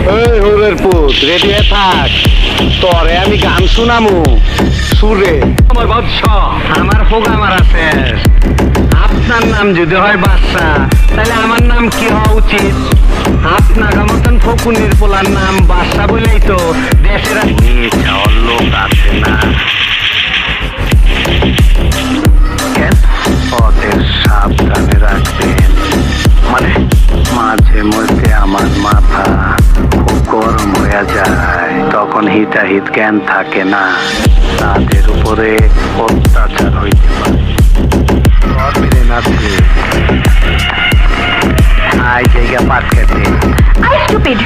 এই হোরের পুত রেডি হয়ে থাক, তরে আমি গান শুনামু সুরে। আমার বাদশাহ, আমার হোগামার আছে। আপনার নাম যদি হয় বাদশা, তাহলে আমার নাম কি হওয়া উচিত? আপনার মতন ফকুনির পোলার নাম বাদশা বলেই তো দেশের চাওয়ার লোক আছে না। ওদের সাবধানে রাখবেন, মানে মাঝে মধ্যে আমার মাথা খুব গরম হয়ে যায়, তখন হিতাহিত জ্ঞান থাকে না, তাদের উপরে অত্যাচার হইতে পারে। আই জায়গা পাট খেতে। I stupid.